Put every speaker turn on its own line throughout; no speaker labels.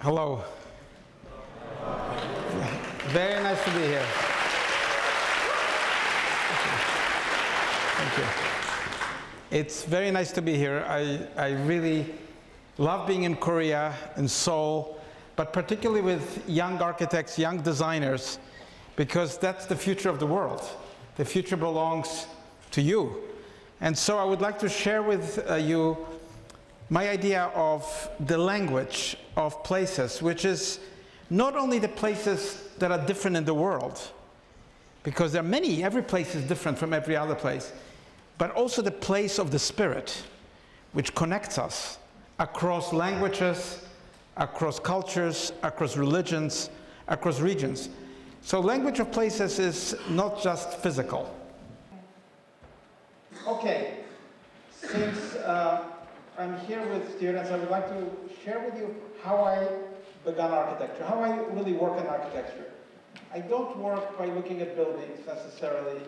Hello. Very nice to be here. Thank you. It's very nice to be here. I really love being in Korea, in Seoul, but particularly with young architects, young designers, because that's the future of the world. The future belongs to you. And so I would like to share with you my idea of the language of places, which is not only the places that are different in the world, because there are many, every place is different from every other place, but also the place of the spirit, which connects us across languages, across cultures, across religions, across regions. So language of places is not just physical. Okay, since I'm here with students, I would like to share with you how I began architecture, how I really work in architecture. I don't work by looking at buildings necessarily,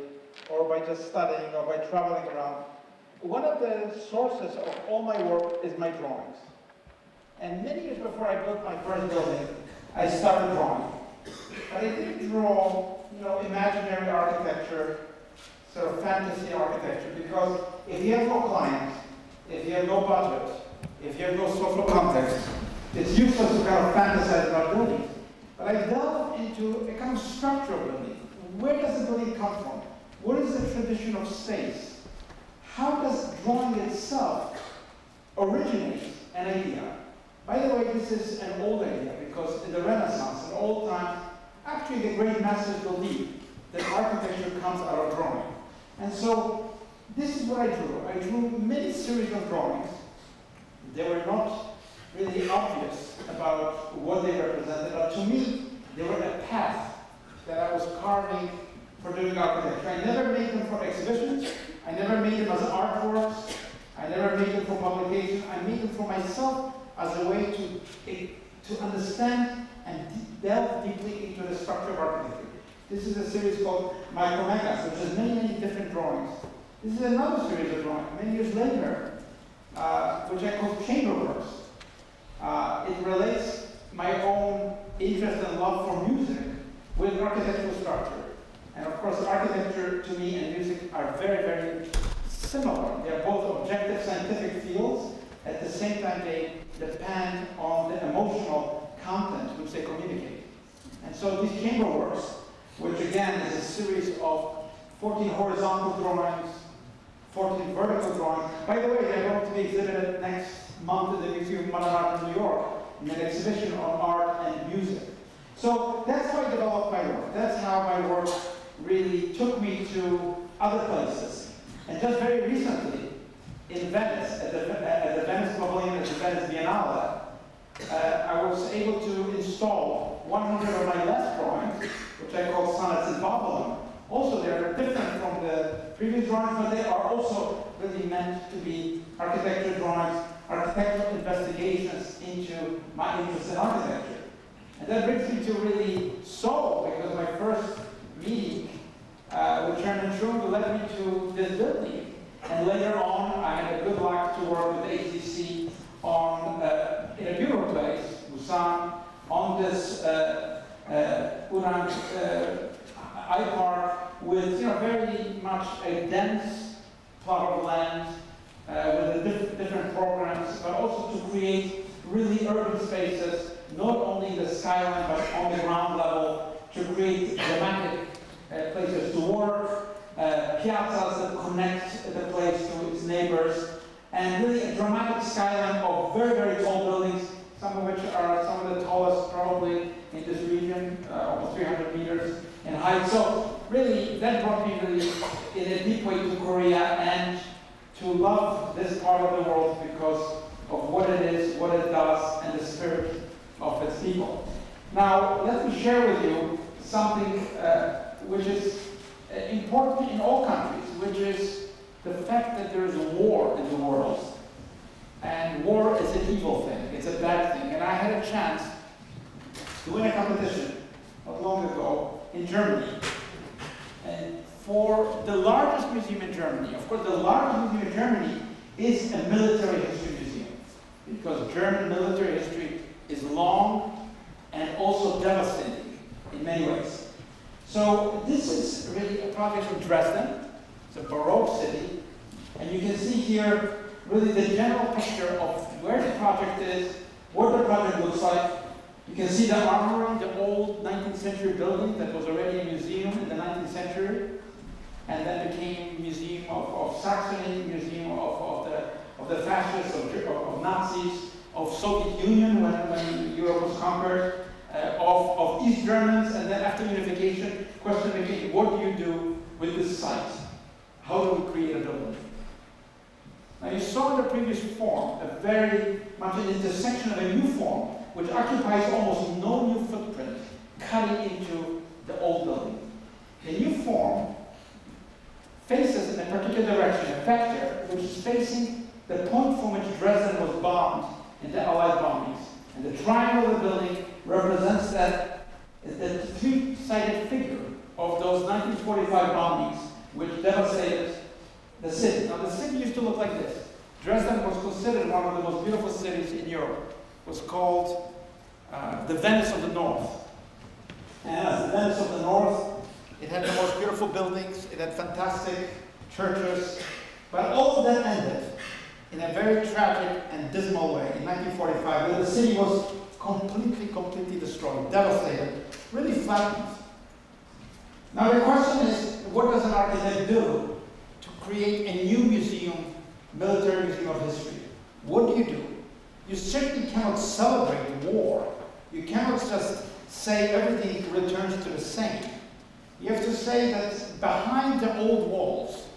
or by just studying, or by traveling around. One of the sources of all my work is my drawings. And many years before I built my first building, I started drawing. But I didn't draw, imaginary architecture, sort of fantasy architecture, because if you have no clients, if you have no budget, if you have no social context, it's useless to kind of fantasize about buildings. But I delved into a kind of structure of building. Where does the building come from? What is the tradition of space? How does drawing itself originate an idea? By the way, this is an old idea, because in the Renaissance, in old times, actually the great masters believed that architecture comes out of drawing. And so this is what I drew. I drew many series of drawings. They were not really obvious about what they represented, but to me, they were a path that I was carving for doing architecture. I never made them for exhibitions. I never made them as artworks. I never made them for publication. I made them for myself as a way to understand and delve deeply into the structure of architecture. This is a series called Micromegas, which has many, many different drawings. This is another series of drawings, many years later, which I call Chamberworks. It relates my own interest and love for music with architectural structure. And of course, architecture to me and music are very, very similar. They are both objective scientific fields. At the same time, they depend on the emotional content which they communicate. And so these Chamberworks, which again is a series of 14 horizontal drawings, 14 vertical drawings. By the way, they're going to be exhibited next month in the Museum of Modern Art in New York, in an exhibition on art and music. So that's how I developed my work. That's how my work really took me to other places. And just very recently, in Venice, at the Venice Pavilion at the Venice Biennale, I was able to install 100 of my last drawings, which I call Sonnets in Babylon. Also, they are different from the previous drawings, but they are also really meant to be architecture drawings, architectural investigations into my interest in architecture. And that brings me to really Seoul, because my first meeting with Chairman Chung led me to this building. And later on, I had the good luck to work with HCC on, in a beautiful place, Busan, on this Urang iPark with very much a dense plot of land with the different programs, but also to create really urban spaces, not only in the skyline, but on the ground level, to create dramatic places to work, piazzas that connect the place to its neighbors, and really a dramatic skyline of very, very tall buildings, some of which are some of the tallest probably in this region, almost 300 meters in height. So really, that brought me really in a deep way to Korea and to love this part of the world because of what it is, what it does, and the spirit of its people. Now, let me share with you something which is important in all countries, which is the fact that there is a war in the world. And war is an evil thing, it's a bad thing. And I had a chance to win a competition not long ago in Germany. And for the largest museum in Germany, of course the largest museum in Germany is a military history museum, because German military history
is long and also devastating in many ways. So this is really a project from Dresden. It's a Baroque city. And you can see here really the general picture of where the project is, what the project looks like. You can see the armory, the old 19th century building that was already a museum in the 19th century, and then became a museum of Saxony, museum of the fascists, of Nazis, of Soviet Union when Europe was conquered, of East Germans, and then after unification, question became, what do you do with this site? How do we create a building? Now you saw in the previous form a very much an intersection of a new form, which occupies almost no new footprint, cutting into the old building. The new form faces in a particular direction, a vector, which is facing the point from which Dresden was bombed in the Allied bombings. And the triangle of the building represents the three-sided figure of those 1945 bombings, which devastated the city. Now the city used to look like this. Dresden was considered one of the most beautiful cities in Europe. It was called the Venice of the North. And as the Venice of the North, it had the most beautiful buildings, it had fantastic churches, but all of that ended in a very tragic and dismal way in 1945, where the city was completely destroyed, devastated, really flattened. Now the question is, what does an architect do to create a new museum, military museum of history? What do you do? You certainly cannot celebrate war. You cannot just say everything returns to the same. You have to say that behind the old walls,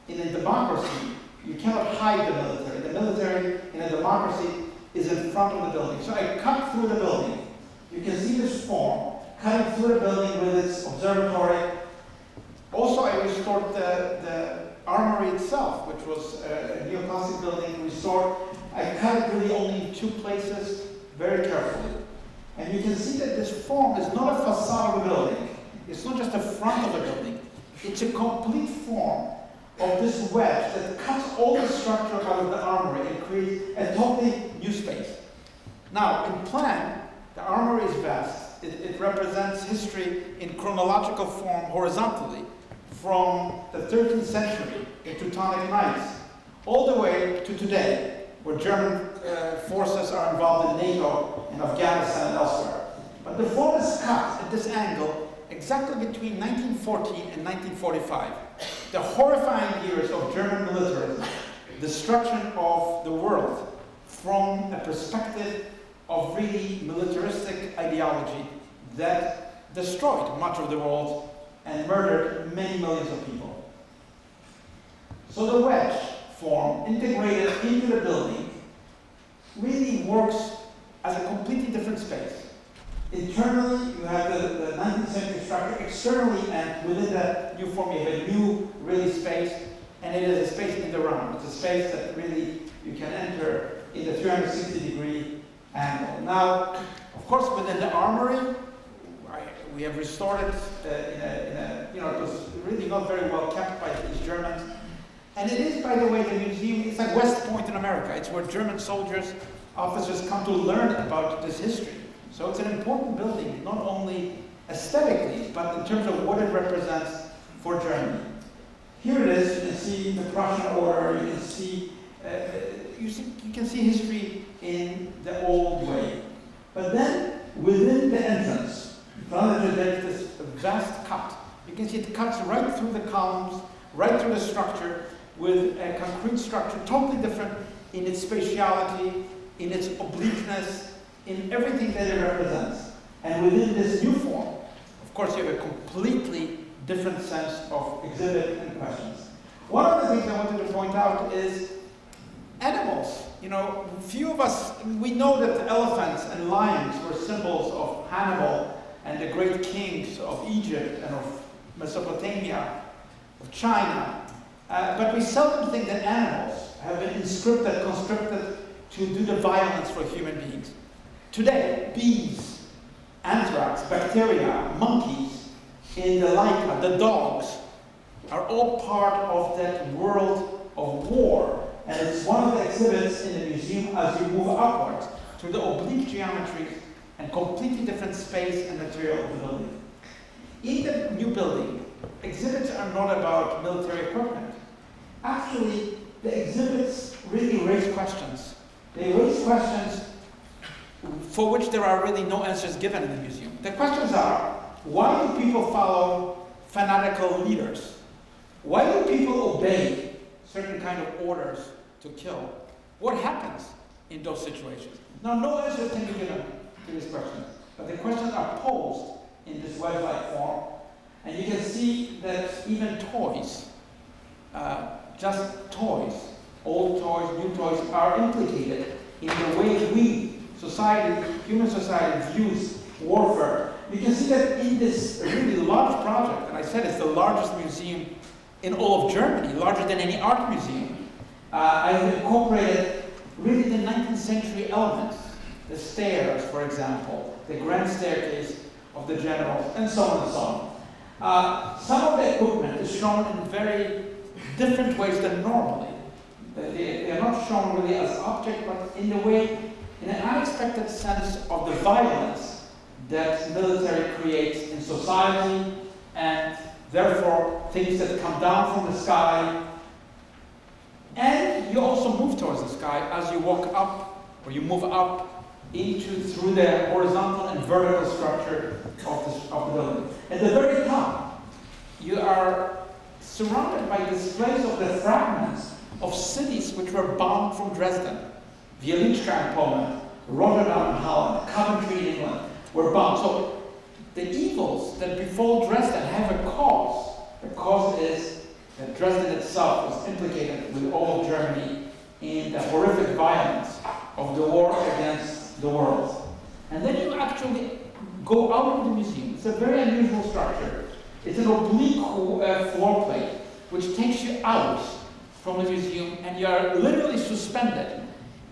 in a democracy, you cannot hide the military. The military in a democracy is in front of the building. So I cut through the building. You can see this form, cutting through the building with its observatory. Also, I restored the armory itself, which was a neoclassic building restored. I cut it really only in two places, very carefully. And you can see that this form is not a facade of the building. It's not just the front of the building. It's a complete form of this wedge that cuts all the structure out of the armory and creates a totally new space. Now, in plan, the armory is vast. It represents history in chronological form horizontally from the 13th century, the Teutonic Knights, all the way to today, where German forces are involved in NATO, in Afghanistan and elsewhere. But the form is cut at this angle exactly between 1914 and 1945. The horrifying years of German militarism, destruction of the world from a perspective of really militaristic ideology that destroyed much of the world and murdered many millions of people. So the wedge form, integrated into the building, really works as a completely different space. Internally, you have the 19th century structure. Externally, and within that new form, you have a new, really space, and it is a space in the round. It's a space that really you can enter in the 360-degree angle. Now, of course, within the armory, we have restored it it was really not very well kept by these Germans. And it is, by the way, the museum, it's like West Point in America. It's where German soldiers, officers come to learn about this history. So it's an important building, not only aesthetically, but in terms of what it represents for Germany. Here it is. You can see the Prussian order. You can see history in the old way. But then, within the entrance, there's this vast cut. You can see it cuts right through the columns, right through the structure, with a concrete structure totally different in its spatiality, in its obliqueness, in everything that it represents. And within this new form, of course, you have a completely different sense of exhibit and questions. One of the things I wanted to point out is animals. You know, few of us, we know that elephants and lions were symbols of Hannibal and the great kings of Egypt and of Mesopotamia, of China. But we seldom think that animals have been conscripted to do the violence for human beings. Today, bees, anthrax, bacteria, monkeys, in the Leica, the dogs, are all part of that world of war. And it's one of the exhibits in the museum as you move upwards. to the oblique geometry and completely different space and material of the building. In the new building, exhibits are not about military equipment. Actually, the exhibits really raise questions. They raise questions for which there are really no answers given in the museum. The questions are, why do people follow fanatical leaders? Why do people obey certain kind of orders to kill? What happens in those situations? Now, no answers can be given to these questions, but the questions are posed in this wedge-like form, and you can see that even toys, just toys, old toys, new toys, are implicated in the way we, society, human society, views warfare. You can see that in this really large project, and I said it's the largest museum in all of Germany, larger than any art museum. I have incorporated really the 19th century elements, the stairs, for example, the grand staircase of the generals, and so on and so on. Some of the equipment is shown in very different ways than normally. They are not shown really as objects, but in a way, in an unexpected sense of the violence that military creates in society, and therefore things that come down from the sky. And you also move towards the sky as you walk up, or you move up through the horizontal and vertical structure of the building. At the very top, you are surrounded by displays of the fragments of cities which were bombed from Dresden. Wieliczka in Poland, Rotterdam in Holland, Coventry in England were bombed. So the evils that befall Dresden have a cause. The cause is that Dresden itself was implicated with all of Germany in the horrific violence of the war against the world. And then you actually go out of the museum. It's a very unusual structure. It's an oblique floor plate which takes you out from the museum, and you are literally suspended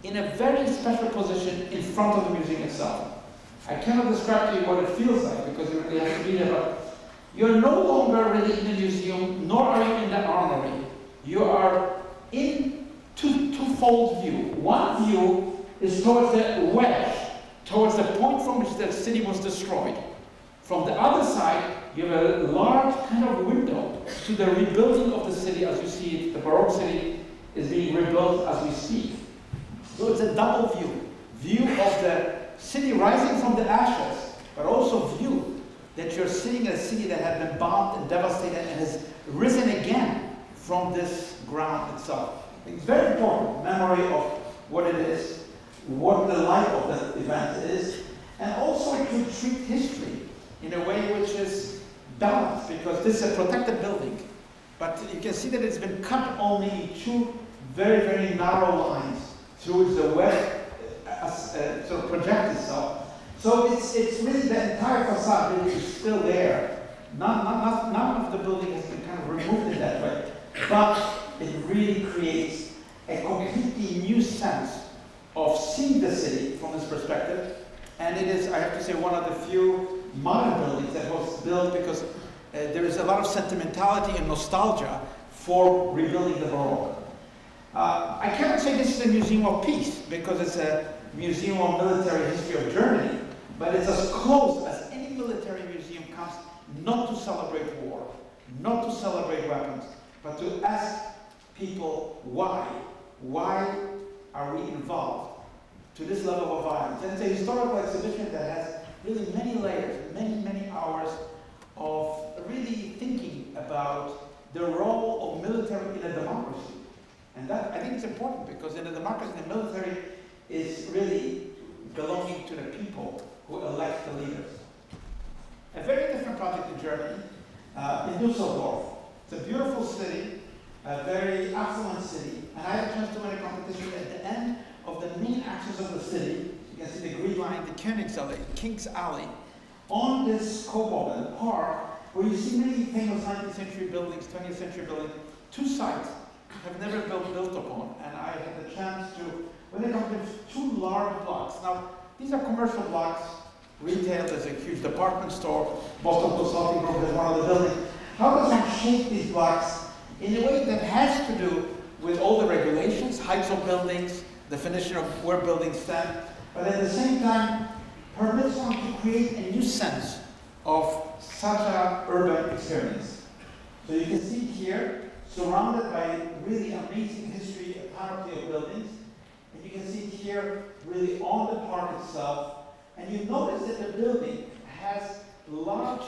in a very special position in front of the museum itself. I cannot describe to you what it feels like because you really have to be there, but you're no longer really in the museum, nor are you in the armory. You are in twofold view. One view is towards the wedge, towards the point from which the city was destroyed. From the other side, you have a large kind of window to the rebuilding of the city as you see it. The Baroque city is being rebuilt as we speak. So it's a double view. View of the city rising from the ashes, but also view that you're sitting in a city that had been bombed and devastated and has risen again from this ground itself. It's very important, memory of what it is, what the life of that event is, and also to treat history in a way which is balanced, because this is a protected building. But you can see that it's been cut only in two very, very narrow lines through which the web sort of projects itself. So it's really the entire facade really is still there. None of the building has been kind of removed in that way. But it really creates a completely new sense of seeing the city from this perspective. And it is, I have to say, one of the few modern buildings that was built because there is a lot of sentimentality and nostalgia for rebuilding the Baroque. I cannot say this is a museum of peace because it's a museum of military history of Germany, but it's as close as any military museum comes not to celebrate war, not to celebrate weapons, but to ask people why. Why are we involved to this level of violence? And it's a historical exhibition that has really many layers, many hours of really thinking about the role of military in a democracy. And that, I think it's important because in a democracy, the military is really belonging to the people who elect the leaders. A very different project in Germany, in Düsseldorf. It's a beautiful city, a very affluent city, and I had a chance to win a competition at the end of the main axis of the city. You can see the green line, the Königsallee, King's Alley. On this Coburg, in the park, where you see many famous 19th century buildings, 20th century buildings, two sites have never been built upon, and I had the chance to, when it comes to two large blocks. Now, these are commercial blocks, retail, there's a huge department store, Boston Consulting Group has one of the buildings. How does one shape these blocks in a way that has to do with all the regulations, heights of buildings, definition of where buildings stand, but at the same time permits one to create a new sense of such an urban experience. So you can see here, surrounded by really amazing history, a panoply of buildings, and you can see here really on the park itself, and you notice that the building has large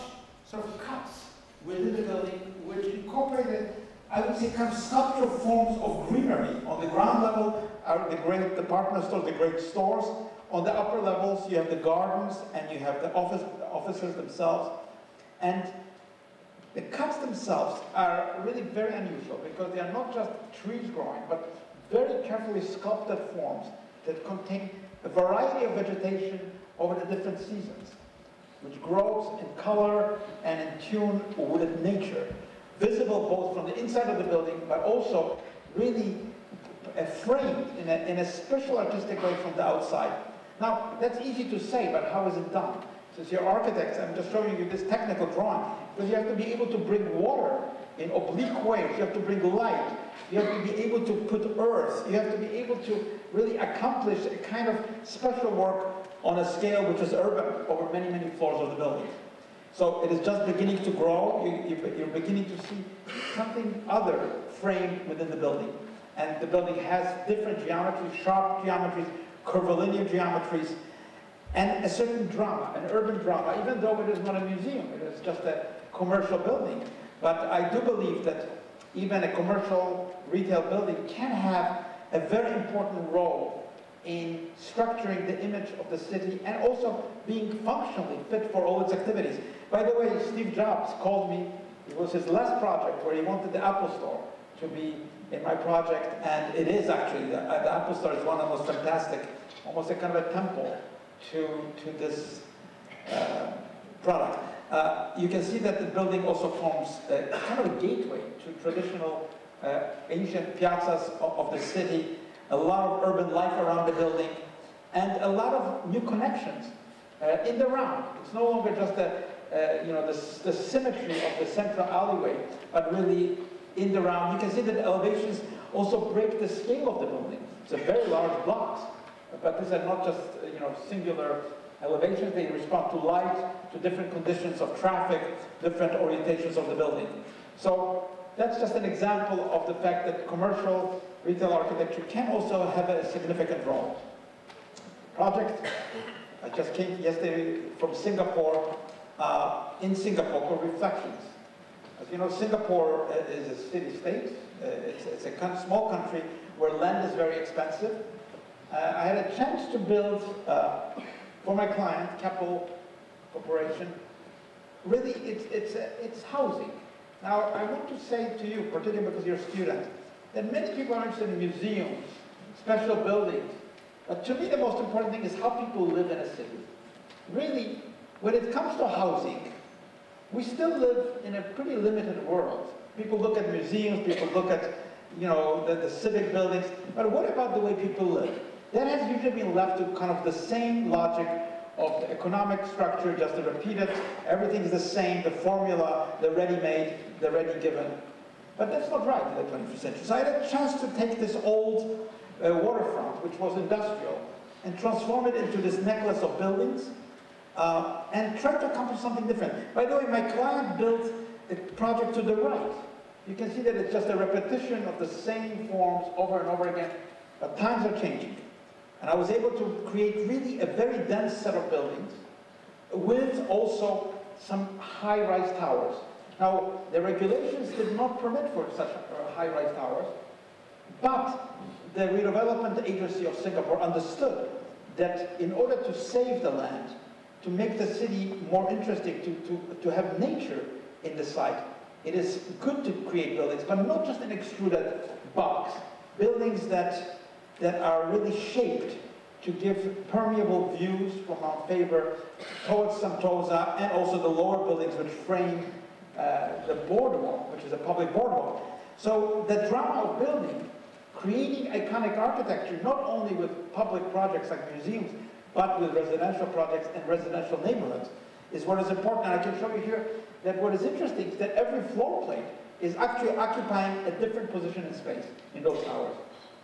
sort of cuts within the building which incorporated, I would say, kind of sculptural forms of greenery. On the ground level are the great department stores, the great stores. On the upper levels you have the gardens and you have the offices themselves. And the cuts themselves are really very unusual because they are not just trees growing, but very carefully sculpted forms that contain a variety of vegetation over the different seasons, which grows in color and in tune with nature, visible both from the inside of the building, but also really framed in a special artistic way from the outside. Now, that's easy to say, but how is it done? Since you're architects, I'm just showing you this technical drawing, because you have to be able to bring water in oblique ways, you have to bring light, you have to be able to put earth, you have to be able to really accomplish a kind of special work on a scale which is urban over many, many floors of the building. So it is just beginning to grow. You're beginning to see something other framed within the building. And the building has different geometries, sharp geometries, curvilinear geometries, and a certain drama, an urban drama, even though it is not a museum, it is just a commercial building. But I do believe that even a commercial retail building can have a very important role in structuring the image of the city and also being functionally fit for all its activities. By the way, Steve Jobs called me, it was his last project where he wanted the Apple Store to be in my project, and it is actually, the Apple Store is one of the most fantastic, almost a kind of a temple to this product. You can see that the building also forms kind of a gateway to traditional ancient piazzas of the city, a lot of urban life around the building, and a lot of new connections in the round. It's no longer just the symmetry of the central alleyway, but really in the round. You can see that the elevations also break the scale of the building. It's a very large blocks, but these are not just singular elevations. They respond to light, to different conditions of traffic, different orientations of the building. So that's just an example of the fact that commercial retail architecture can also have a significant role. Project, I just came yesterday from Singapore, in Singapore called Reflections. As you know, Singapore is a city-state. It's a small country where land is very expensive. I had a chance to build, for my client, Keppel Corporation, really it's housing. Now, I want to say to you, particularly because you're a student, that many people are interested in museums, special buildings, but to me the most important thing is how people live in a city. Really, when it comes to housing, we still live in a pretty limited world. People look at museums, people look at the civic buildings, but what about the way people live? That has usually been left to kind of the same logic of the economic structure, just to repeat it. Everything is the same, the formula, the ready-made, the ready-given. But that's not right in the 21st century. So I had a chance to take this old waterfront, which was industrial, and transform it into this necklace of buildings, and try to accomplish something different. By the way, my client built the project to the right. You can see that it's just a repetition of the same forms over and over again, but times are changing. And I was able to create really a very dense set of buildings with also some high-rise towers. Now, the regulations did not permit for such high-rise towers, but the redevelopment agency of Singapore understood that in order to save the land, to make the city more interesting, to have nature in the site, it is good to create buildings, but not just an extruded box. Buildings that are really shaped to give permeable views from Mount Faber towards Sentosa, and also the lower buildings which frame the boardwalk, which is a public boardwalk. So the drama of building, creating iconic architecture, not only with public projects like museums, but with residential projects and residential neighborhoods, is what is important. And I can show you here that what is interesting is that every floor plate is actually occupying a different position in space in those towers.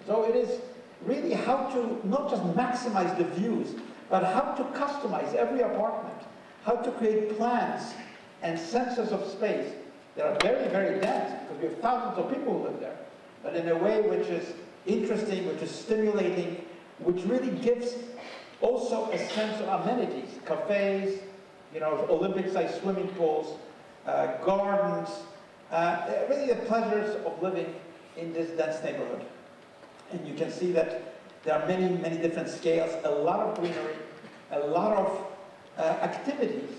So it is
really how to not just maximize the views, but how to customize every apartment, how to create plans and senses of space that are very, very dense, because we have thousands of people who live there, but in a way which is interesting, which is stimulating, which really gives also a sense of amenities, cafes, you know, Olympic-sized swimming pools, gardens, really the pleasures of living in this dense neighborhood. And you can see that there are many, many different scales, a lot of greenery, a lot of activities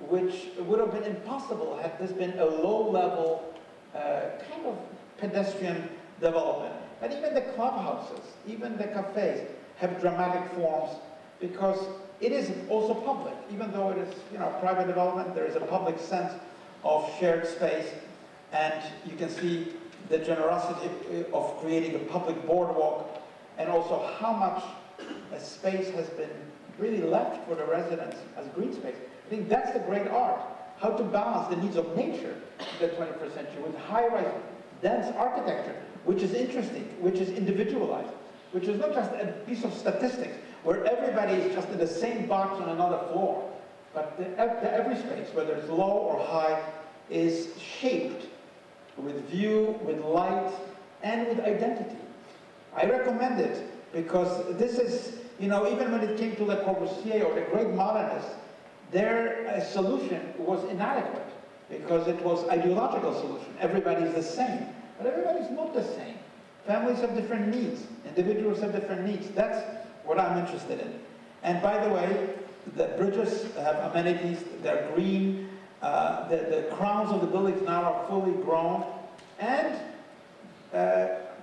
which would have been impossible had this been a low-level kind of pedestrian development. And even the clubhouses, even the cafes have dramatic forms because it is also public. Even though it is, you know, private development, there is a public sense of shared space. And you can see the generosity of creating a public boardwalk, and also how much space has been really left for the residents as green space. I think that's the great art, how to balance the needs of nature in the 21st century with high-rise, dense architecture, which is interesting, which is individualized, which is not just a piece of statistics, where everybody is just in the same box on another floor, but every space, whether it's low or high, is shaped with view, with light, and with identity. I recommend it because this is, you know, even when it came to Le Corbusier or the great modernists, their solution was inadequate because it was ideological solution. Everybody's the same, but everybody's not the same. Families have different needs. Individuals have different needs. That's what I'm interested in. And by the way, the bridges have amenities. They're green. The crowns of the buildings now are fully grown. And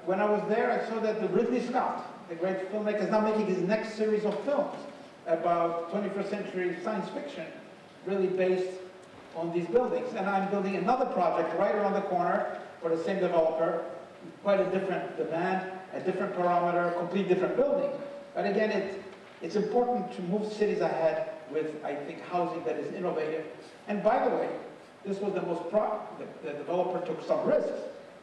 when I was there, I saw that the Ridley Scott, the great filmmaker, is now making his next series of films about 21st century science fiction, really based on these buildings. And I'm building another project right around the corner for the same developer, quite a different demand, a different parameter, complete different building. But again, it's important to move cities ahead with, I think, housing that is innovative. And by the way, this was the most the developer took some risks.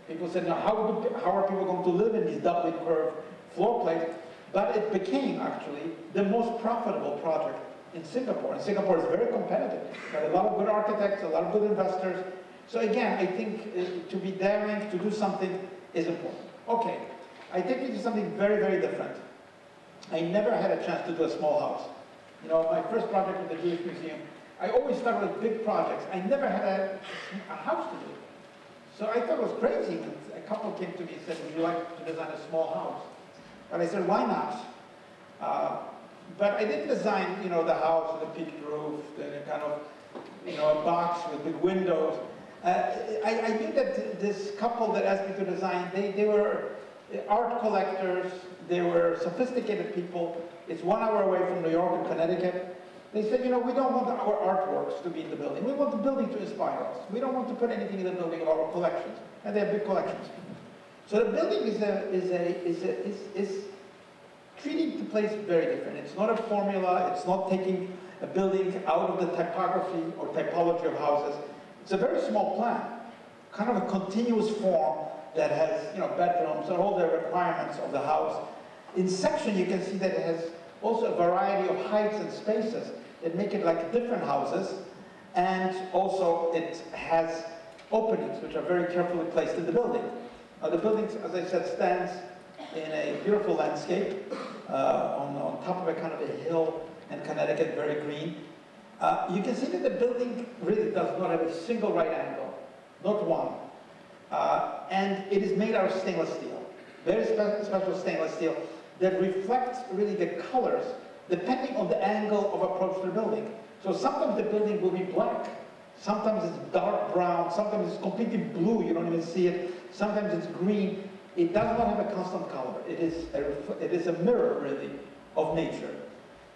People said, now how are people going to live in these doubly curved floor plates? But it became, actually, the most profitable project in Singapore. And Singapore is very competitive. Got a lot of good architects, a lot of good investors. So again, I think to be daring, to do something is important. Okay, I take you to something very, very different. I never had a chance to do a small house. You know, my first project with the Jewish Museum, I always started with big projects. I never had a house to do. So I thought it was crazy when a couple came to me and said, would you like to design a small house? And I said, why not? But I didn't design, you know, the house with the peaked roof, the kind of, you know, a box with big windows. I knew that this couple that asked me to design, they were art collectors, they were sophisticated people. It's 1 hour away from New York and Connecticut. They said, you know, we don't want our artworks to be in the building. We want the building to inspire us. We don't want to put anything in the building of our collections. And they have big collections. So the building is treating the place very different. It's not a formula. It's not taking a building out of the typography or typology of houses. It's a very small plan, kind of a continuous form that has, you know, bedrooms and all the requirements of the house. In section, you can see that it has also a variety of heights and spaces that make it like different houses. And also it has openings, which are very carefully placed in the building. The building, as I said, stands in a beautiful landscape on top of a kind of a hill in Connecticut, very green. You can see that the building really does not have a single right angle, not one. And it is made out of stainless steel, very special stainless steel that reflects really the colors depending on the angle of approach to the building. So sometimes the building will be black, sometimes it's dark brown, sometimes it's completely blue, you don't even see it, sometimes it's green. It does not have a constant color. It is a mirror, really, of nature.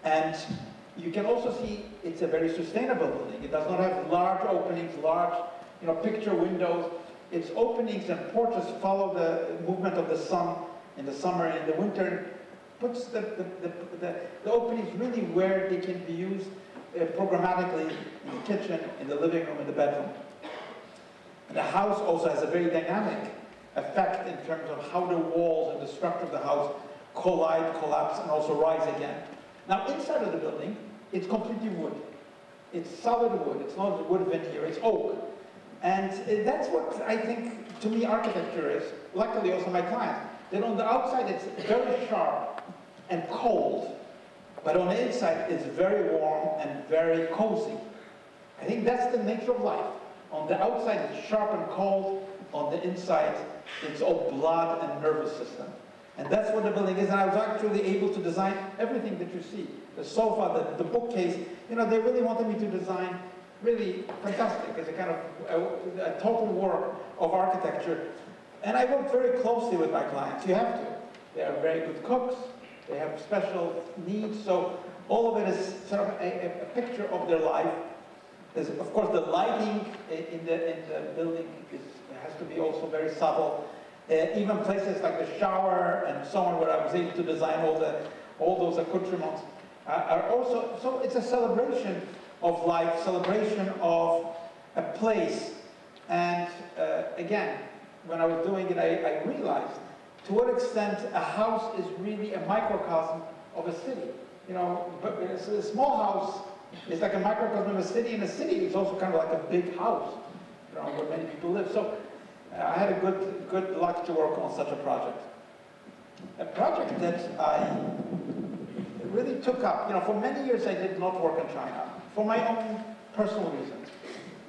And you can also see it's a very sustainable building. It does not have large openings, large, you know, picture windows. Its openings and porches follow the movement of the sun in the summer and in the winter. Puts the openings really where they can be used programmatically in the kitchen, in the living room, in the bedroom. And the house also has a very dynamic effect in terms of how the walls and the structure of the house collide, collapse, and also rise again. Now, inside of the building, it's completely wood. It's solid wood. It's not wood veneer, it's oak. And that's what I think, to me, architecture is. Luckily, also my clients. Then on the outside, it's very sharp and cold, but on the inside, it's very warm and very cozy. I think that's the nature of life. On the outside, it's sharp and cold. On the inside, it's all blood and nervous system. And that's what the building is. And I was actually able to design everything that you see. The sofa, the bookcase. You know, they really wanted me to design really fantastic. It's a kind of a total work of architecture. And I work very closely with my clients. You have to. They are very good cooks. They have special needs. So all of it is sort of a picture of their life. There's, of course, the lighting in the building has to be also very subtle. Even places like the shower and so on, where I was able to design all those accoutrements, are also, so it's a celebration of life, celebration of a place. And again, when I was doing it, I realized to what extent a house is really a microcosm of a city. You know, but a small house is like a microcosm of a city, and a city is also kind of like a big house, you know, where many people live. So I had a good luck to work on such a project. A project that I really took up. You know, for many years I did not work in China, for my own personal reasons.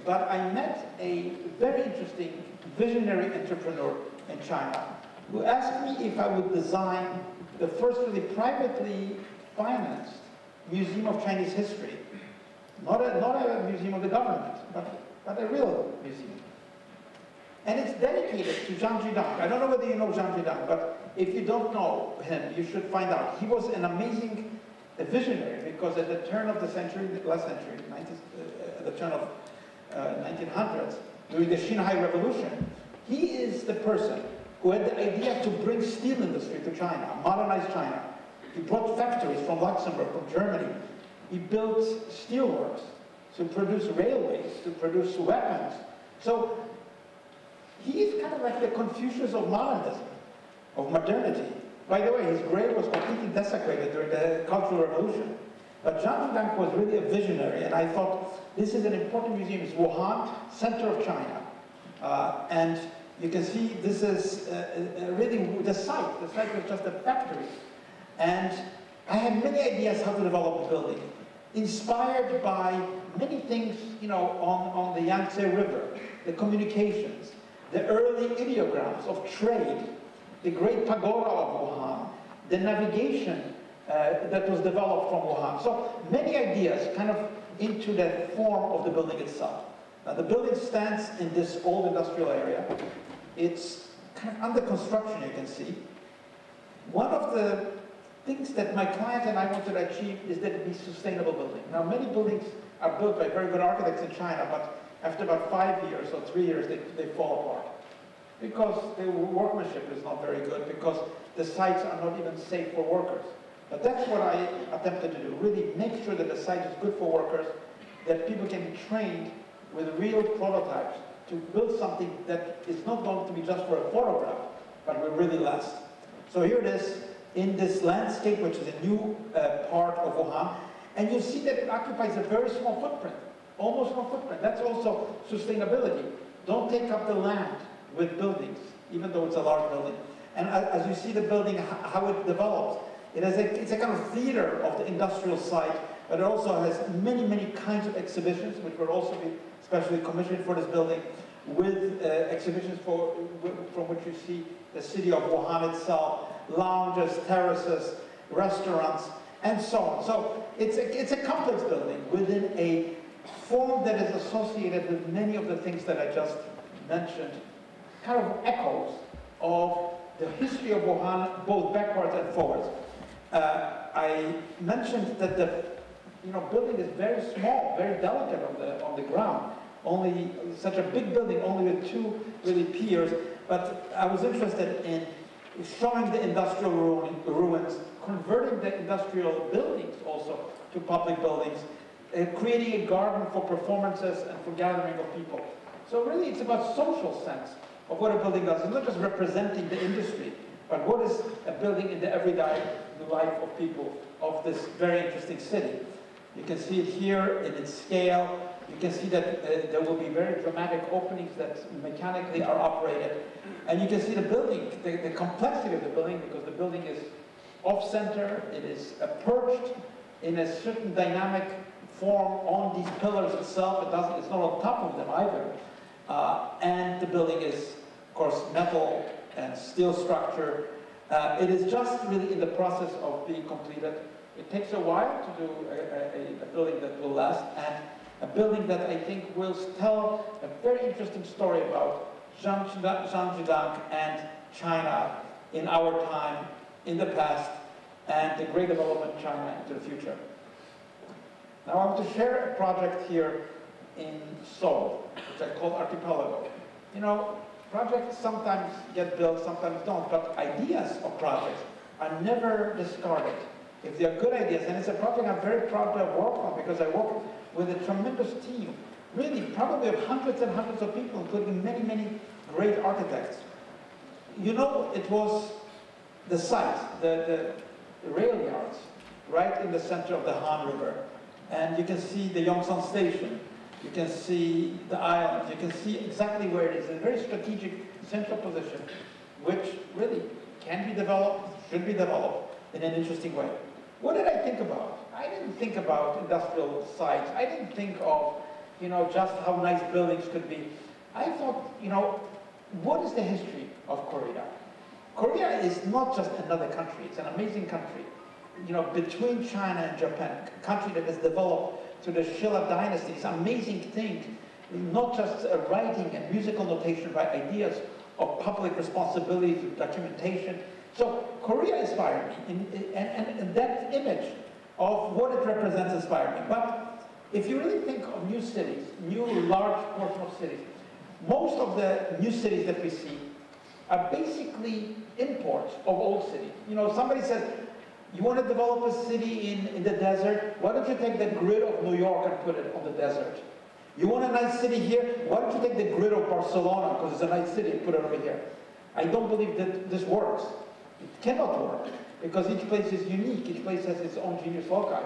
But I met a very interesting visionary entrepreneur in China who asked me if I would design the first really privately financed museum of Chinese history. Not a museum of the government, but a real museum. And it's dedicated to Zhang Zhidang. I don't know whether you know Zhang Zhidang, but if you don't know him, you should find out. He was an amazing visionary, because at the turn of the century, last century, at the turn of 1900s, during the Xinhai Revolution, he is the person who had the idea to bring steel industry to China, modernize China. He brought factories from Luxembourg, from Germany. He built steelworks to produce railways, to produce weapons. So he's kind of like the Confucius of modernism, of modernity. By the way, his grave was completely desecrated during the Cultural Revolution. But Zhang Zhidang was really a visionary, and I thought this is an important museum. It's Wuhan, center of China. And you can see this is really the site. The site was just a factory. And I had many ideas how to develop the building, inspired by many things, you know, on the Yangtze River, the communications, the early ideograms of trade, the great pagoda of Wuhan, the navigation that was developed from Wuhan. So many ideas kind of into the form of the building itself. Now the building stands in this old industrial area. It's kind of under construction, you can see. One of the things that my client and I wanted to achieve is that it be sustainable building. Now many buildings are built by very good architects in China, but after about 5 years or 3 years, they fall apart. Because the workmanship is not very good, because the sites are not even safe for workers. But that's what I attempted to do, really make sure that the site is good for workers, that people can be trained with real prototypes to build something that is not going to be just for a photograph, but will really last. So here it is in this landscape, which is a new part of Wuhan, and you see that it occupies a very small footprint, almost no footprint. That's also sustainability. Don't take up the land with buildings, even though it's a large building. And as you see the building, how it develops, it's a kind of theater of the industrial site, but it also has many, many kinds of exhibitions, which will also be specially commissioned for this building, with exhibitions from which you see the city of Wuhan itself, lounges, terraces, restaurants, and so on. So it's a complex building within a form that is associated with many of the things that I just mentioned, kind of echoes of the history of Wuhan, both backwards and forwards. I mentioned that the building is very small, very delicate on the ground. Only such a big building, only with 2 really piers. But I was interested in showing the industrial ruins, converting the industrial buildings also to public buildings, creating a garden for performances and for gathering of people. So really it's about social sense of what a building does. It's not just representing the industry, but what is
a building in the everyday life of people of this very interesting city. You can see it here in its scale. You can see that there will be very dramatic openings that mechanically are operated. And you can see the building, the complexity of the building, because the building is off-center, it is perched in a certain dynamic form on these pillars itself. It's not on top of them either. And the building is, of course, metal and steel structure. It is just really in the process of being completed. It takes a while to do a building that will last, and a building that I think will tell a very interesting story about Zhangjiang and China in our time, in the past, and the great development of China into the future. Now I want to share a project here in Seoul, which I call Archipelago. You know, projects sometimes get built, sometimes don't, but ideas of projects are never discarded if they're good ideas. And it's a project I'm very proud to have worked on, because I work with a tremendous team, really probably of hundreds and hundreds of people, including many, many great architects. You know, it was the site, the rail yards, right in the center of the Han River. And you can see the Yongsan Station. You can see the islands. You can see exactly where it is, in a very strategic central position, which really can be developed, should be developed in an interesting way. What did I think about? I didn't think about industrial sites. I didn't think of, you know, just how nice buildings could be. I thought, you know, what is the history of Korea? Korea is not just another country. It's an amazing country. You know, between China and Japan, a country that has developed to the Shilla dynasty, these amazing things, not just writing and musical notation, but ideas of public responsibility through documentation. So Korea inspired me, and that image of what it represents inspired me. But if you really think of new cities, new large portion of cities, most of the new cities that we see are basically imports of old cities. You know, somebody says, you want to develop a city in the desert? Why don't you take the grid of New York and put it on the desert? You want a nice city here? Why don't you take the grid of Barcelona, because it's a nice city, and put it over here? I don't believe that this works. It cannot work, because each place is unique. Each place has its own genius loci.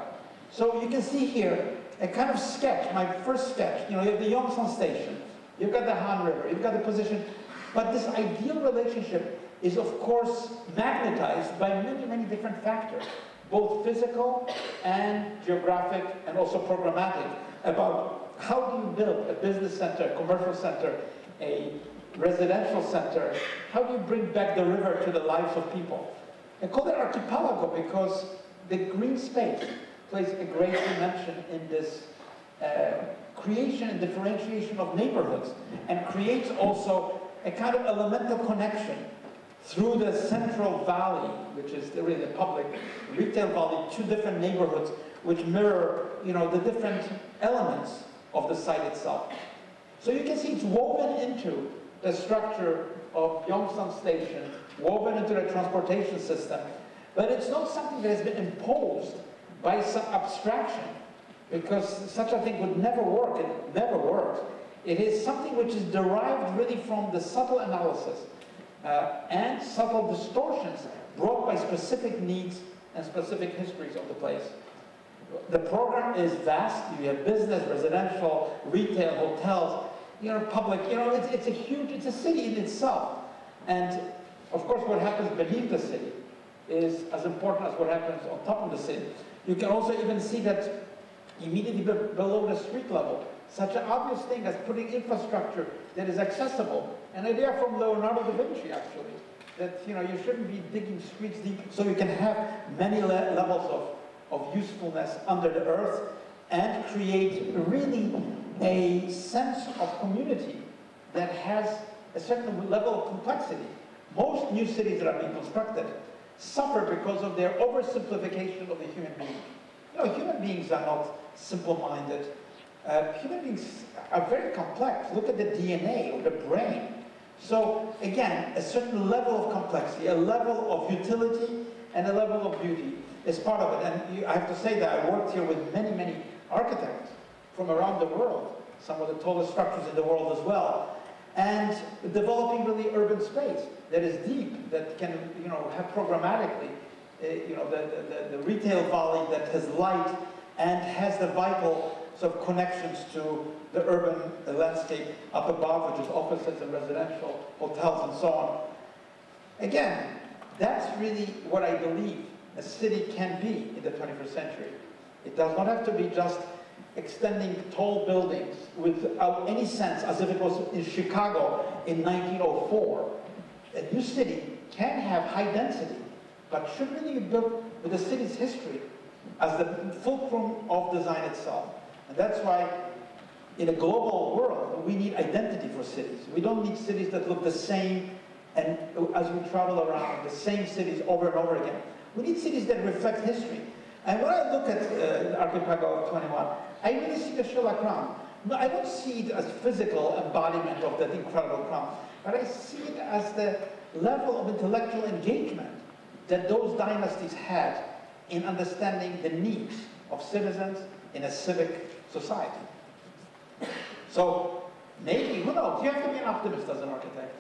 So you can see here a kind of sketch, my first sketch. You know, you have the Yongsan Station, you've got the Han River, you've got the position, but this ideal relationship is of course magnetized by many, many different factors, both physical and geographic and also programmatic, about how do you build a business center, a commercial center, a residential center, how do you bring back the river to the lives of people? I call it archipelago because the green space plays a great dimension in this creation and differentiation of neighborhoods, and creates also a kind of elemental connection through the central valley, which is really the public retail valley, two different neighborhoods which mirror, you know, the different elements of the site itself. So you can see it's woven into the structure of Yongsan Station, woven into the transportation system, but it's not something that has been imposed by some abstraction, because such a thing would never work. It never worked. It is something which is derived really from the subtle analysis and subtle distortions brought by specific needs and specific histories of the place. The program is vast. You have business, residential, retail, hotels, you know, public. You know, it's a huge, it's a city in itself. And of course, what happens beneath the city is as important as what happens on top of the city. You can also even see that immediately below the street level, such an obvious thing as putting infrastructure that is accessible. An idea from Leonardo da Vinci, actually, that, you know, you shouldn't be digging streets deep, so you can have many levels of usefulness under the earth and create really a sense of community that has a certain level of complexity. Most new cities that are being constructed suffer because of their oversimplification of the human being. You know, human beings are not simple-minded. Human beings are very complex. Look at the DNA of the brain. So again, a certain level of complexity, a level of utility, and a level of beauty is part of it. And I have to say that I worked here with many, many architects from around the world, some of the tallest structures in the world as well.
and developing really urban space that is deep, that can, have programmatically, the retail valley that has light and has the vital sort of connections to the urban landscape up above, which is offices and residential, hotels, and so on. Again, that's really what I believe a city can be in the 21st century. It does not have to be just extending tall buildings without any sense, as if it was in Chicago in 1904. A new city can have high density, but should really be built with the city's history as the fulcrum of design itself. And that's why in a global world, we need identity for cities. We don't need cities that look the same, and as we travel around, the same cities over and over again. We need cities that reflect history. And when I look at the Archipelago of 21, I really see the Sherlock crown. No, I don't see it as physical embodiment of that incredible crown, but I see it as the level of intellectual engagement that those dynasties had in understanding the needs of citizens in a civic society. So maybe, who knows, you have to be an optimist as an architect.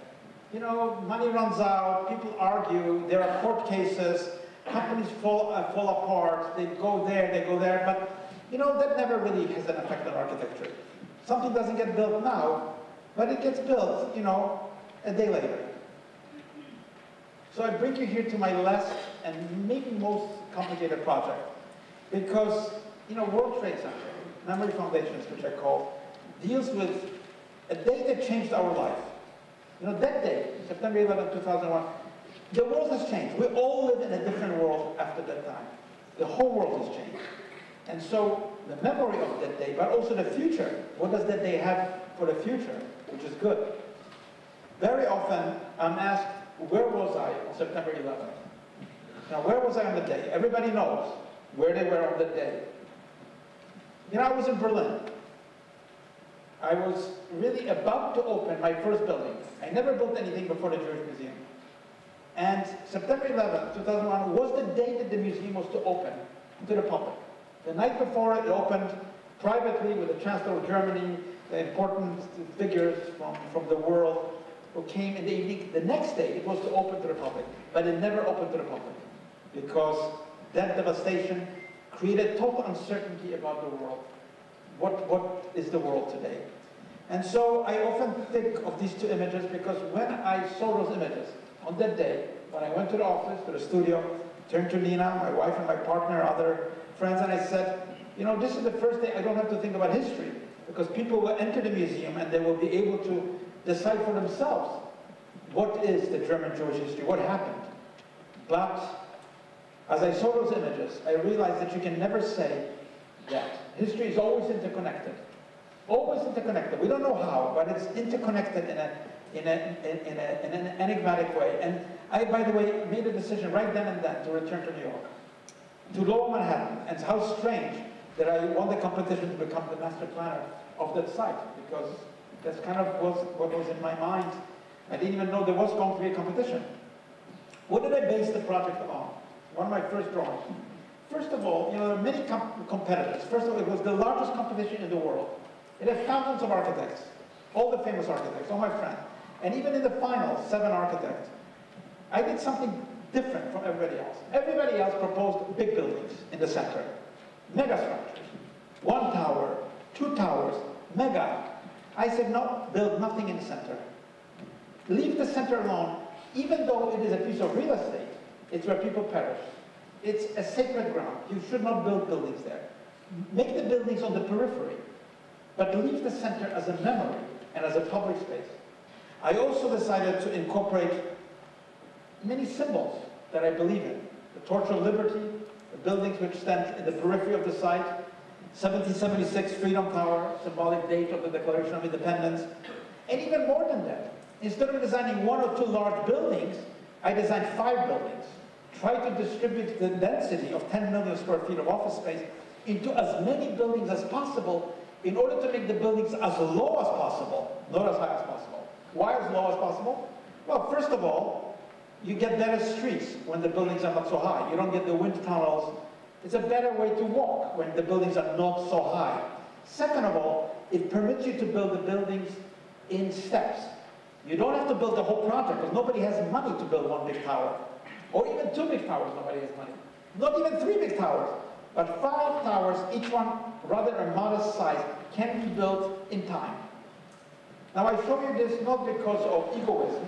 Money runs out, people argue, there are court cases, companies fall apart, they go there, but that never really has an effect on architecture. Something doesn't get built now, but it gets built, a day later. So I bring you here to my last and maybe most complicated project, because, World Trade Center, Memory Foundations, which I call, deals with a day that changed our life. That day, September 11, 2001, the world has changed. We all live in a different world after that time. The whole world has changed. And so the memory of that day, but also the future, what does that day have for the future, which is good. Very often, I'm asked, where was I on September 11th? Now, where was I on the day? Everybody knows where they were on that day. I was in Berlin. I was really about to open my first building. I never built anything before the Jewish Museum. And September 11th, 2001 was the day that the museum was to open to the public. The night before it opened privately with the Chancellor of Germany, the important figures from the world who came in the evening. The next day it was to open to the public, but it never opened to the public because that devastation created total uncertainty about the world. What is the world today? And so I often think of these two images because when I saw those images on that day, when I went to the office, to the studio, turned to Nina, my wife and my partner, other friends, and I said, this is the first day I don't have to think about history because people will enter the museum and they will be able to decide for themselves what is the German Jewish history, what happened. But as I saw those images, I realized that you can never say that. History is always interconnected. Always interconnected. We don't know how, but it's interconnected in an enigmatic way. And I, by the way, made a decision right then and then to return to New York, to Lower Manhattan. And how strange that I won the competition to become the master planner of that site, because that's kind of what was in my mind. I didn't even know there was going to be a competition. What did I base the project on? One of my first drawings. First of all, there are many competitors. First of all, it was the largest competition in the world. It had thousands of architects, all the famous architects, all my friends. And even in the final, 7 architects. I did something different from everybody else. Everybody else proposed big buildings in the center. Mega structures. 1 tower, 2 towers, mega. I said, no, build nothing in the center. Leave the center alone, even though it is a piece of real estate. It's where people perish. It's a sacred ground. You should not build buildings there. Make the buildings on the periphery, but leave the center as a memory and as a public space. I also decided to incorporate many symbols that I believe in. The Torch of Liberty, the buildings which stand in the periphery of the site, 1776 Freedom Tower, symbolic date of the Declaration of Independence, and even more than that. Instead of designing 1 or 2 large buildings, I designed 5 buildings. Try to distribute the density of 10 million square feet of office space into as many buildings as possible in order to make the buildings as low as possible, not as high as possible. Why as low as possible? Well, first of all, you get better streets when the buildings are not so high. You don't get the wind tunnels. It's a better way to walk when the buildings are not so high. Second of all, it permits you to build the buildings in steps. You don't have to build the whole project, because nobody has money to build one big tower. Or even 2 big towers, nobody has money. Not even 3 big towers. But 5 towers, each one rather a modest size, can be built in time. Now I show you this not because of egoism,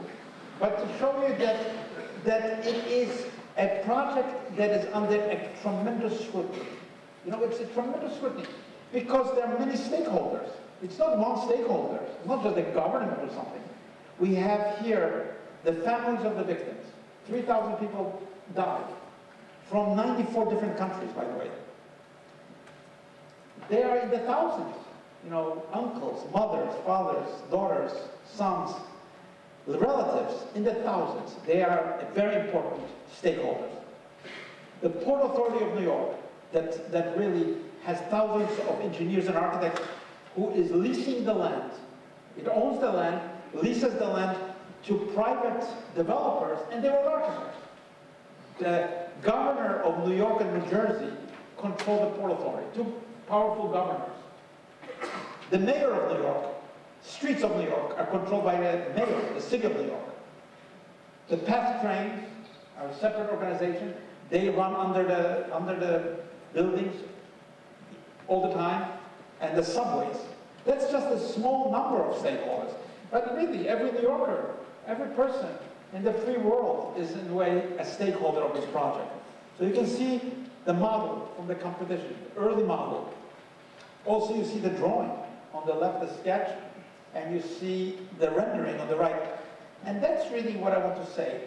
but to show you that it is a project that is under a tremendous scrutiny. You know, it's a tremendous scrutiny because there are many stakeholders. It's not one stakeholder, it's not just the government or something. We have here the families of the victims. 3,000 people died from 94 different countries, by the way. They are in the thousands. You know, uncles, mothers, fathers, daughters, sons, relatives, in the thousands. They are a very important stakeholders. The Port Authority of New York, that really has thousands of engineers and architects, who is leasing the land. It owns the land, leases the land to private developers, and they were architects. The governor of New York and New Jersey control the Port Authority, 2 powerful governors. The mayor of New York, streets of New York are controlled by the mayor, the city of New York. The PATH trains are a separate organization. They run under the buildings all the time, and the subways. That's just a small number of stakeholders. But really, every New Yorker, every person in the free world is in a way a stakeholder of this project. So you can see the model from the competition, the early model. Also you see the drawing on the left, the sketch, and you see the rendering on the right. And that's really what I want to say.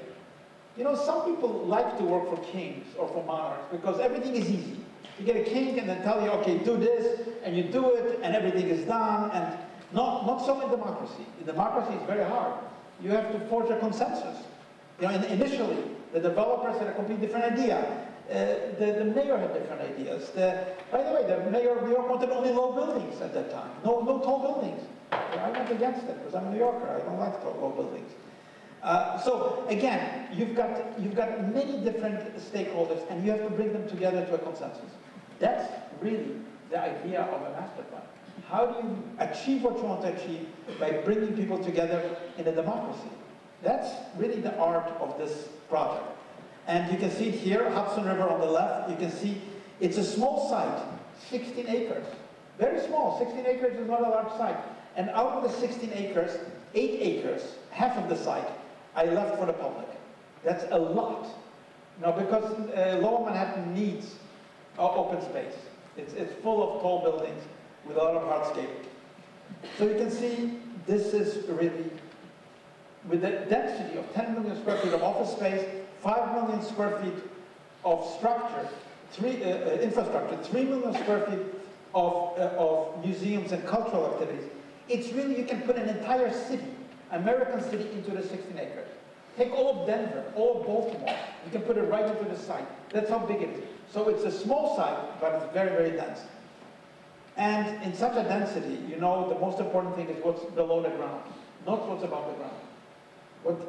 You know, some people like to work for kings or for monarchs because everything is easy. You get a king and then tell you, okay, do this, and you do it, and everything is done, and not so in democracy. In democracy, it's very hard. You have to forge a consensus. You know, initially, the developers had a completely different idea. The mayor had different ideas. By the way, the mayor of New York wanted only low buildings at that time. No tall buildings. I went against it because I'm a New Yorker. I don't like tall buildings. So again, you've got many different stakeholders, and you have to bring them together to a consensus. That's really the idea of a master plan. How do you achieve what you want to achieve by bringing people together in a democracy? That's really the art of this project. And you can see it here, Hudson River on the left. You can see it's a small site, 16 acres. Very small, 16 acres is not a large site. And out of the 16 acres, 8 acres, half of the site, I left for the public. That's a lot. Now, because Lower Manhattan needs open space. It's full of tall buildings with a lot of hardscape. So you can see this is really, with the density of 10 million square feet of office space, 5 million square feet of structure, infrastructure, 3 million square feet of museums and cultural activities. It's really, you can put an entire city, American city, into the 16 acres. Take all of Denver, all of Baltimore, you can put it right into the site. That's how big it is. So it's a small site, but it's very, very dense. And in such a density, you know, the most important thing is what's below the ground, not what's above the ground.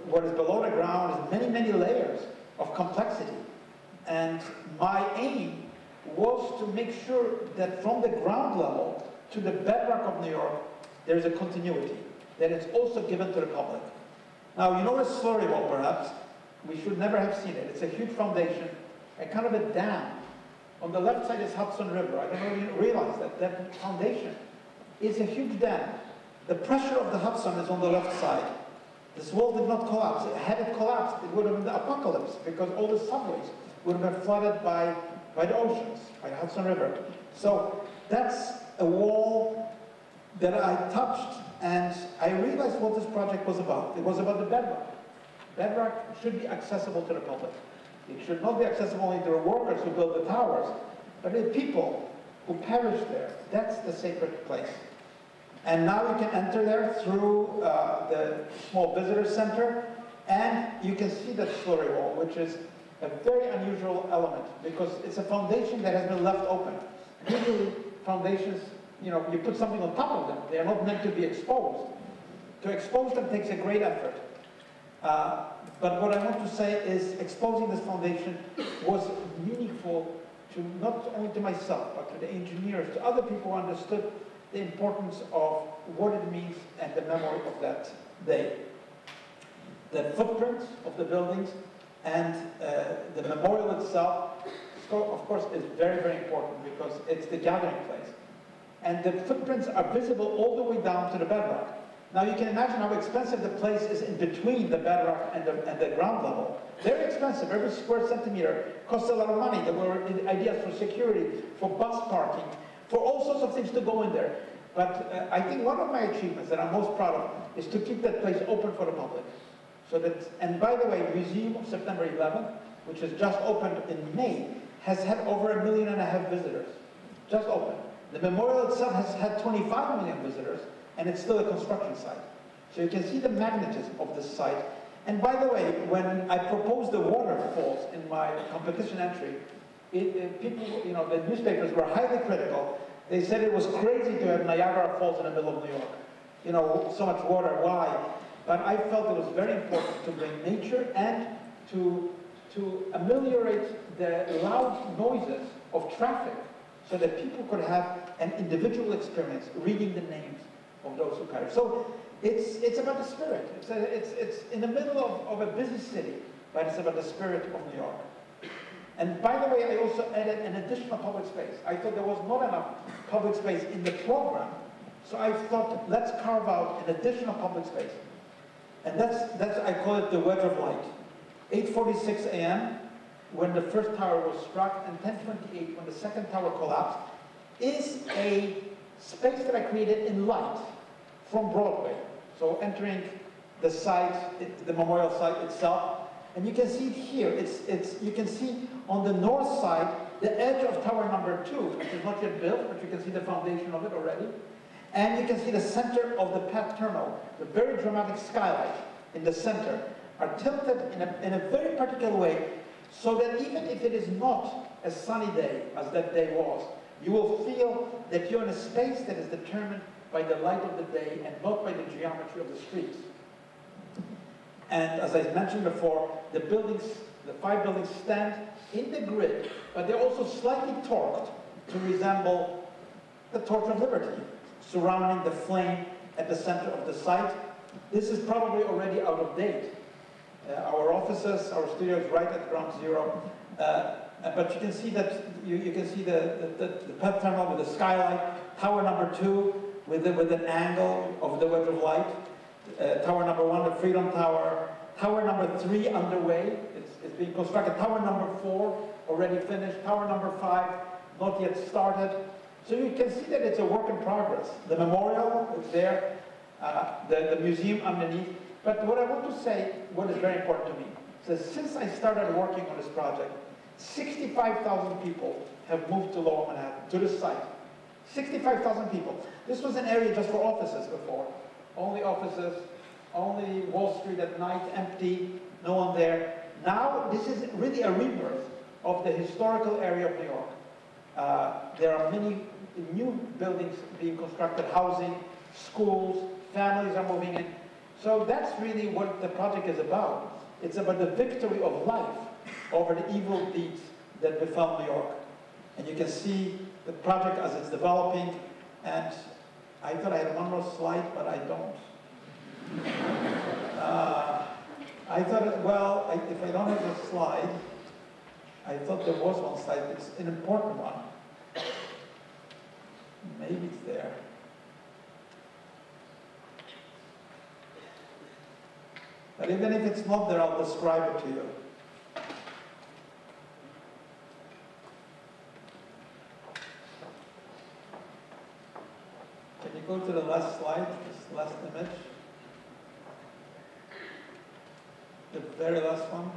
What is below the ground is many, many layers of complexity. And my aim was to make sure that from the ground level to the bedrock of New York, there's a continuity, that it's also given to the public. Now, you know the slurry wall, perhaps. We should never have seen it. It's a huge foundation, a kind of a dam. On the left side is Hudson River. I don't know if you realize that. That foundation is a huge dam. The pressure of the Hudson is on the left side. This wall did not collapse. Had it collapsed, it would have been the apocalypse, because all the subways would have been flooded by the oceans, by the Hudson River. So that's a wall that I touched, and I realized what this project was about. It was about the bedrock. Bedrock should be accessible to the public. It should not be accessible only to the workers who build the towers, but the people who perish there. That's the sacred place. And now you can enter there through the small visitor center, and you can see that slurry wall, which is a very unusual element, because it's a foundation that has been left open. Usually foundations, you know, you put something on top of them. They are not meant to be exposed. To expose them takes a great effort. But what I want to say is exposing this foundation was meaningful to not only to myself, but to the engineers, to other people who understood the importance of what it means and the memory of that day. the footprint of the buildings, and the memorial itself, of course, is very, very important because it's the gathering place. And the footprints are visible all the way down to the bedrock. Now you can imagine how expensive the place is in between the bedrock and the ground level. Very expensive. Every square centimeter costs a lot of money. There were ideas for security, for bus parking, for all sorts of things to go in there. But I think one of my achievements that I'm most proud of is to keep that place open for the public. So that, and by the way, Museum of September 11th, which has just opened in May, has had over 1.5 million visitors. Just opened. The memorial itself has had 25 million visitors, and it's still a construction site. So you can see the magnetism of this site. And by the way, when I proposed the waterfalls in my competition entry, people, you know, the newspapers were highly critical. They said it was crazy to have Niagara Falls in the middle of New York. You know, so much water, why? But I felt it was very important to bring nature and to ameliorate the loud noises of traffic so that people could have an individual experience reading the names of those who perished. So it's about the spirit. It's in the middle of a busy city, but it's about the spirit of New York. And by the way, I also added an additional public space. I thought there was not enough public space in the program, so I thought, let's carve out an additional public space. And that's I call it the wedge of light. 8:46 a.m., when the first tower was struck, and 10:28, when the second tower collapsed, is a space that I created in light from Broadway. So entering the site, the memorial site itself, and you can see it here. You can see on the north side the edge of tower number 2, which is not yet built, but you can see the foundation of it already. And you can see the center of the Pat Terminal, the very dramatic skylight in the center, are tilted in a very particular way, so that even if it is not a sunny day, as that day was, you will feel that you're in a space that is determined by the light of the day and not by the geometry of the streets. And as I mentioned before, the buildings, the 5 buildings stand in the grid, but they're also slightly torqued to resemble the Torch of Liberty, surrounding the flame at the center of the site. This is probably already out of date. Our offices, our studio is right at ground zero, but you can see that you can see the Pat Terminal with the skylight, tower number 2 with an angle of the wedge of light, tower number 1, the Freedom Tower, tower number 3 underway, it's being constructed, tower number 4 already finished, tower number 5 not yet started. So you can see that it's a work in progress. The memorial is there, the museum underneath. But what I want to say, what is very important to me, is that since I started working on this project, 65,000 people have moved to Lower Manhattan, to this site. 65,000 people. This was an area just for offices before. Only offices, only Wall Street at night, empty, no one there. Now, this is really a rebirth of the historical area of New York. There are many new buildings being constructed, housing, schools, families are moving in. So that's really what the project is about. It's about the victory of life over the evil deeds that befell New York. And you can see the project as it's developing. And I thought I had one more slide, but I don't. I thought, well, if I don't have a slide, I thought there was one slide. It's an important one. Maybe it's there. But even if it's not there, I'll describe it to you. Can you go to the last slide, this last image? The very last one.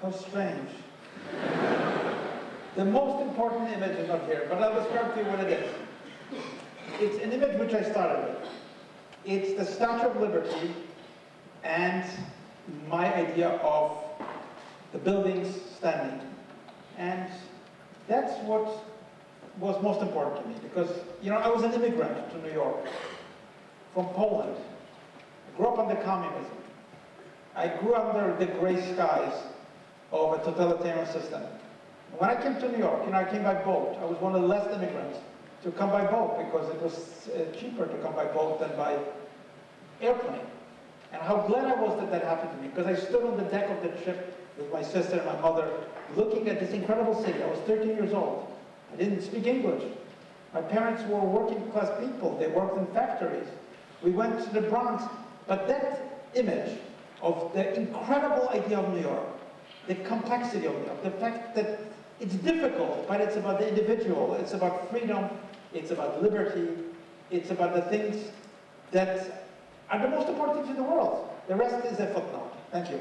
How strange. The most important image is not here, but I'll describe to you what it is. It's an image which I started with. It's the Statue of Liberty and my idea of the buildings standing. And that's what was most important to me because, you know, I was an immigrant to New York from Poland. I grew up under communism. I grew under the gray skies of a totalitarian system. When I came to New York, you know, I came by boat. I was one of the last immigrants to come by boat because it was cheaper to come by boat than by airplane. And how glad I was that that happened to me, because I stood on the deck of the ship with my sister and my mother, looking at this incredible city. I was 13 years old. I didn't speak English. My parents were working class people. They worked in factories. We went to the Bronx. But that image of the incredible idea of New York, the complexity of New York, the fact that it's difficult, but it's about the individual, it's about freedom, it's about liberty, it's about the things that are the most important things in the world. The rest is a footnote. Thank you.